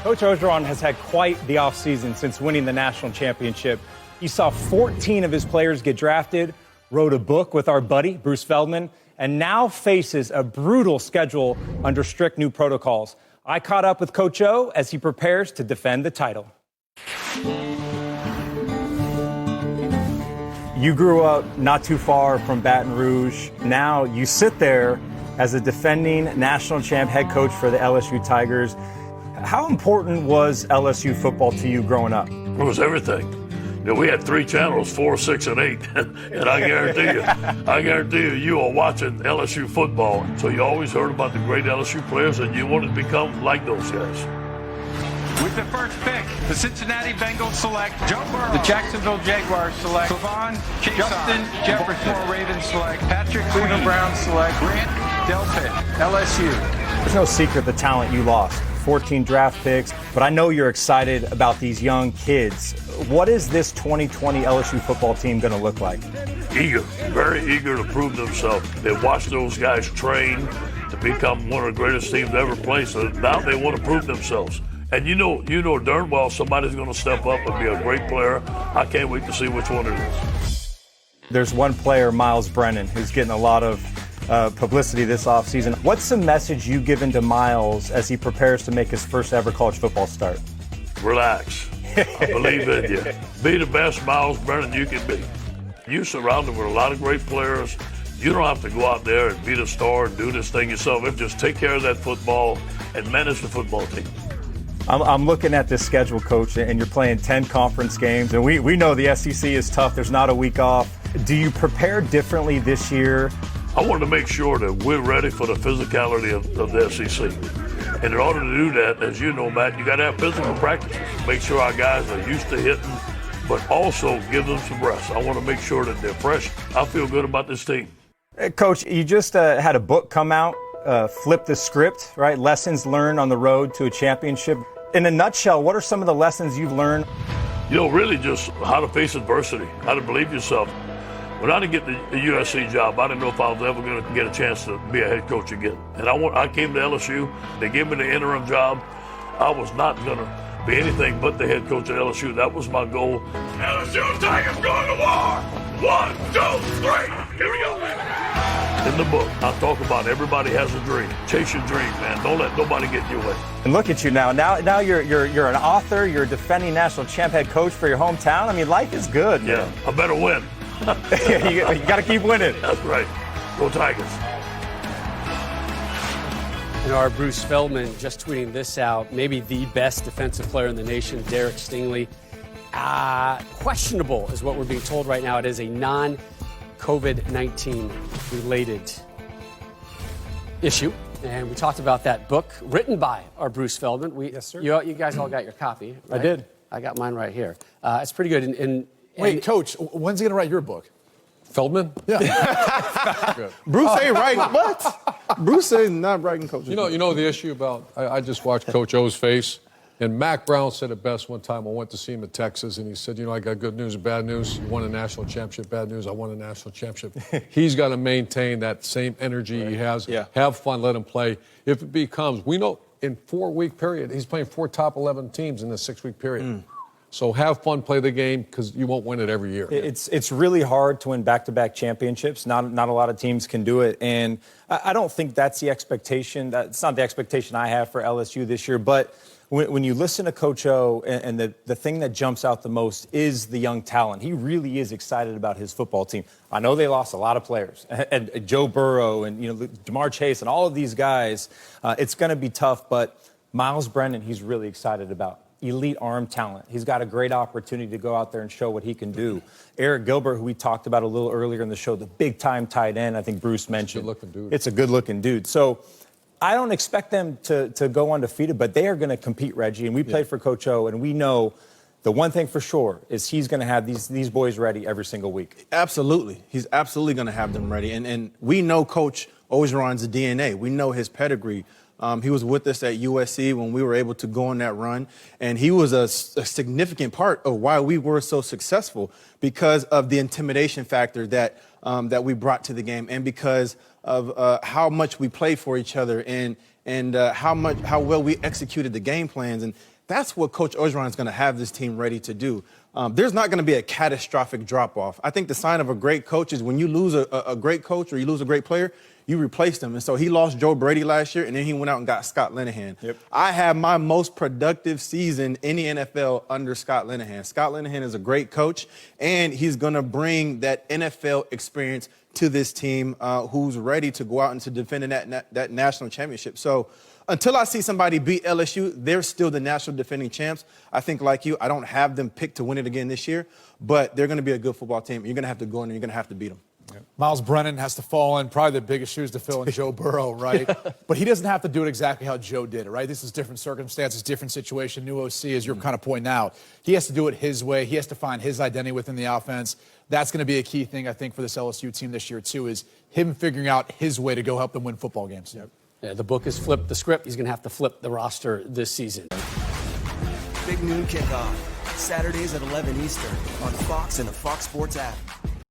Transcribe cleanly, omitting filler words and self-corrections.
Coach Orgeron has had quite the offseason since winning the national championship. He saw 14 of his players get drafted, wrote a book with our buddy, Bruce Feldman, and now faces a brutal schedule under strict new protocols. I caught up with Coach O as he prepares to defend the title. You grew up not too far from Baton Rouge. Now you sit there as a defending national champ head coach for the LSU Tigers. How important was LSU football to you growing up? It was everything. You know, we had 3 channels, 4, 6, and 8, and I guarantee you, you were watching LSU football. So you always heard about the great LSU players, and you wanted to become like those guys. With the first pick, the Cincinnati Bengals select Joe Burrow. The Jacksonville Jaguars select Kavon Chason. Justin Jefferson. Baltimore Ravens select Patrick Cleveland Browns select Grant Delpit. LSU. There's no secret the talent you lost. 14 draft picks, but I know you're excited about these young kids. What is this 2020 LSU football team going to look like? Eager, very eager to prove themselves. They watched those guys train to become one of the greatest teams ever played, so now they want to prove themselves. And you know darn well somebody's going to step up and be a great player. I can't wait to see which one it is. There's one player, Myles Brennan, who's getting a lot of publicity this offseason. What's the message you given to Myles as he prepares to make his first ever college football start? Relax. I believe in you. Be the best Myles Brennan you can be. You're surrounded with a lot of great players. You don't have to go out there and be the star and do this thing yourself. Just take care of that football and manage the football team. I'm looking at this schedule, Coach, and you're playing 10 conference games, and we know the SEC is tough. There's not a week off. Do you prepare differently this year? I want to make sure that we're ready for the physicality of the SEC. And in order to do that, as you know, Matt, you got to have physical practices. Make sure our guys are used to hitting, but also give them some rest. I want to make sure that they're fresh. I feel good about this team. Coach, you just had a book come out, Flip the Script, right? Lessons learned on the road to a championship. In a nutshell, what are some of the lessons you've learned? You know, really just how to face adversity, how to believe yourself. When I didn't get the USC job, I didn't know if I was ever going to get a chance to be a head coach again. And I came to LSU. They gave me the interim job. I was not going to be anything but the head coach at LSU. That was my goal. LSU Tigers going to war. 1, 2, 3. Here we go. In the book, I talk about everybody has a dream. Chase your dream, man. Don't let nobody get in your way. And look at you now. Now you're an author. You're a defending national champ head coach for your hometown. I mean, life is good. Yeah, man. I better win. you got to keep winning. That's right. Go Tigers. You know, our Bruce Feldman just tweeting this out. Maybe the best defensive player in the nation, Derek Stingley. Questionable is what we're being told right now. It is a non-COVID-19 related issue. And we talked about that book written by our Bruce Feldman. Yes, sir. You guys all got your copy, right? I did. I got mine right here. It's pretty good. Wait, Coach, when's he going to write your book? Feldman? Yeah. Bruce ain't writing. What? Bruce ain't not writing coaches. You know the issue about, I just watched Coach O's face, and Mac Brown said it best one time. I went to see him in Texas, and he said, I got good news and bad news. You won a national championship. Bad news, I won a national championship. He's got to maintain that same energy he has. Yeah. Have fun, let him play. If it becomes, we know in 4-week period, he's playing 4 top 11 teams in the 6-week period. So have fun, play the game, because you won't win it every year. It's really hard to win back-to-back championships. Not a lot of teams can do it. And I don't think that's the expectation. That's not the expectation I have for LSU this year. But when you listen to Coach O, and the thing that jumps out the most is the young talent. He really is excited about his football team. I know they lost a lot of players. And Joe Burrow and Jamar Chase and all of these guys. It's going to be tough. But Myles Brennan, he's really excited about. Elite arm talent. He's got a great opportunity to go out there and show what he can do. Eric Gilbert, who we talked about a little earlier in the show, the big-time tight end, I think Bruce mentioned. Good-looking dude. It's a good-looking dude. So I don't expect them to go undefeated, but they are going to compete, Reggie. And we played for Coach O, and we know the one thing for sure is he's going to have these boys ready every single week. Absolutely. He's absolutely going to have them ready. And we know Coach Orgeron's DNA. We know his pedigree. He was with us at USC when we were able to go on that run, and he was a significant part of why we were so successful because of the intimidation factor that we brought to the game and because of how much we played for each other and and how well we executed the game plans. And that's what Coach Orgeron is going to have this team ready to do. There's not going to be a catastrophic drop-off. I think the sign of a great coach is when you lose a great coach or you lose a great player, you replace them. And so he lost Joe Brady last year, and then he went out and got Scott Linehan. Yep. I have my most productive season in the NFL under Scott Linehan. Scott Linehan is a great coach, and he's going to bring that NFL experience to this team who's ready to go out and to defend that national championship. So until I see somebody beat LSU, they're still the national defending champs. I think, like you, I don't have them picked to win it again this year, but they're going to be a good football team. You're going to have to go in and you're going to have to beat them. Myles Brennan has to fall in, probably the biggest shoes to fill in Joe Burrow, right? But he doesn't have to do it exactly how Joe did it, right? This is different circumstances, different situation, new OC, as you're kind of pointing out. He has to do it his way. He has to find his identity within the offense. That's going to be a key thing, I think, for this LSU team this year, too, is him figuring out his way to go help them win football games. Yep. Yeah, the book is Flip the Script. He's going to have to flip the roster this season. Big Noon Kickoff, Saturdays at 11 Eastern on Fox and the Fox Sports app.